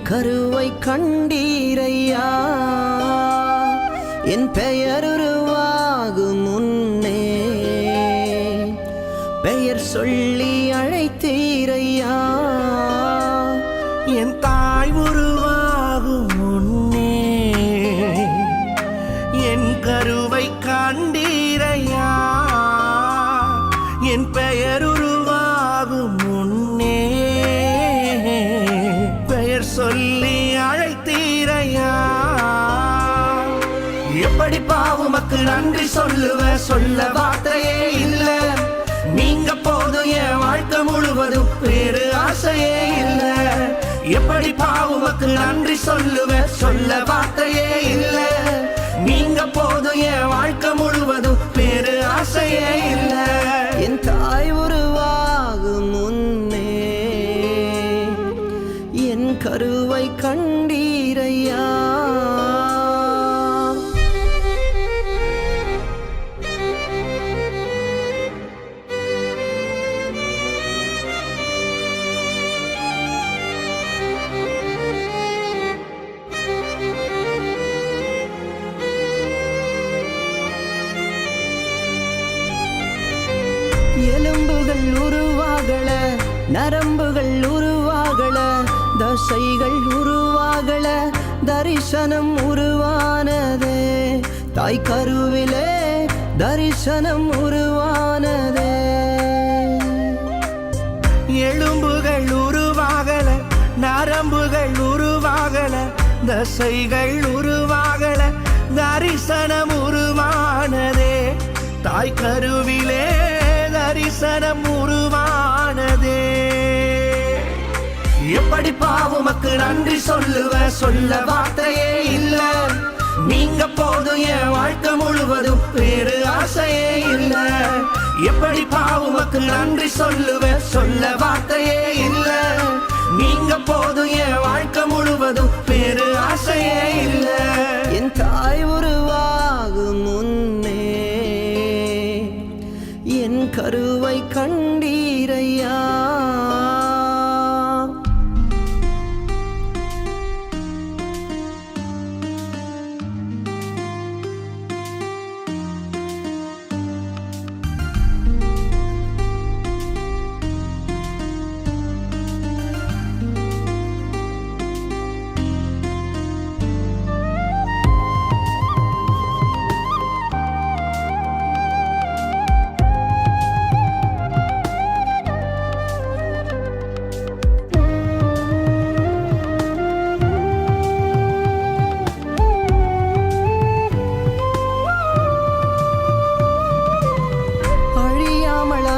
கருவை கண்டீரையா, என் பெயர் உருவாகும் முன்னே பெயர் சொல்லி அழைத்தீரையா. என் தாய் உருவாகும் முன்னே என் கருவை கண்டீரையா, என் பெயர் உருவாகும் முன்னே பெயர் சொல்லி அழைத்தீரையா. எப்படி பாவுமக்கு நன்றி சொல்லுவ, சொல்ல வார்த்தையே இல்ல. நீங்க போதும் என் வாழ்க்கை முழுவதும் வேறு ஆசையே இல்ல. எப்படி பாவுமக்கு நன்றி சொல்லுவ, சொல்ல வார்த்தையே இல்ல. நீங்க போதும் என் வாழ்க்கை முழுவதும் வேறு ஆசையே இல்ல. என் தாய் உருவாகும் முன்னே என் கருவை கண்டீரையா. எலும்புகள் உருவாகல, நரம்புகள் உருவாகல, தசைகள் உருவாகல, தரிசனம் உருவானதே. தாய் கருவிலே தரிசனம் உருவானதே. எலும்புகள் உருவாகல, நரம்புகள் உருவாகல, தசைகள் உருவாகல, தரிசனம் உருவானதே. தாய் கருவிலே தரிசனம் உருவானதே. எப்படி பாவுமக்கு நன்றி சொல்லுவ, சொல்ல வார்த்தையே இல்ல. நீங்க போதும் என் வாழ்க்கை முழுவதும் வேறு ஆசையே இல்ல. எப்படி பாவுமக்கு நன்றி சொல்லுவ, சொல்ல வார்த்தையே இல்ல. நீங்க போதும் என் வாழ்க்கை முழுவதும் வேறு ஆசையே இல்ல. என் தாய் உருவாகும் முன்னே என் கருவை கண்டீரையா.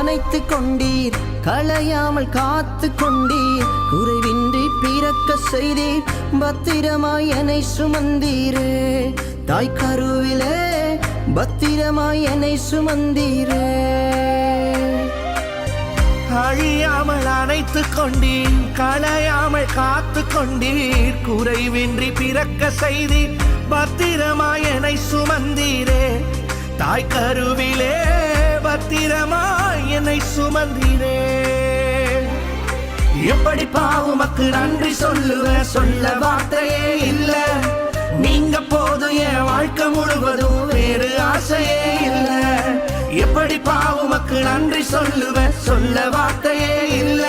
அணைத்து கொண்டீர், களையாமல் காத்து கொண்டீர், குறைவின்றி பிறக்க செய்தீர், பத்திரமாய் என்னை சுமந்தீரே. தாய் கருவிலே பத்திரமாய் என்னை சுமந்தீரே. அழியாமல் அணைத்து கொண்டீர், களையாமல் காத்து கொண்டீர், குறைவின்றி பிறக்க செய்தீர், பத்திரமாய் என்னை சுமந்தீரே. தாய் கருவிலே பத்திரமாய் என்னை சுமந்தீரே. எப்படி பாவுமக்கு நன்றி சொல்லுவ, சொல்ல வார்த்தையே இல்ல. நீங்க போதும் என் வாழ்க்கை முழுவதும் வேறு ஆசையே இல்ல. எப்படி பாவுமக்கு நன்றி சொல்லுவ, சொல்ல வார்த்தையே இல்ல.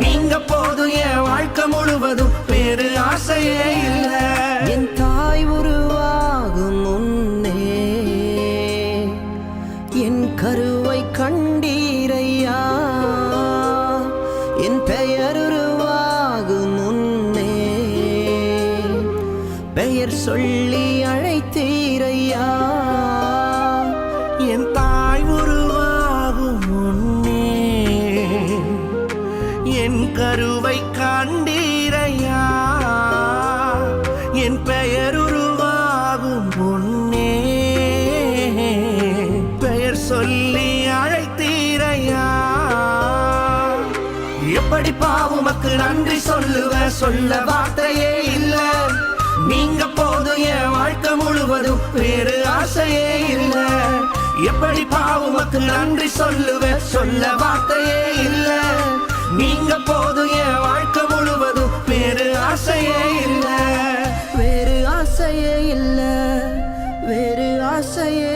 நீங்க போதும் என் வாழ்க்கை முழுவதும் வேறு ஆசையே இல்ல. என் தாய் உருவாகும் முன்னே என் கருவை கண்டீரையா. என் பெயர் உருவாகும் முன்னே பெயர் சொல்லி அழைத்தீரையா. என் பெயர் உருவாகும் முன்னே பெயர் சொல்லி அழைத்தீரையா. எப்படி பாவுமக்கு நன்றி சொல்ல வார்த்தையே இல்ல. நீங்க போதும் என் வாழ்க்கை முழுவதும் வேறு ஆசையே இல்ல. எப்படி பாவுமக்கு நன்றி சொல்ல வார்த்தையே இல்ல. நீங்க போதும் என் வாழ்க்கை முழுவதும் வேறு ஆசையே இல்ல. வேறு ஆசையே இல்ல, வேறு ஆசையே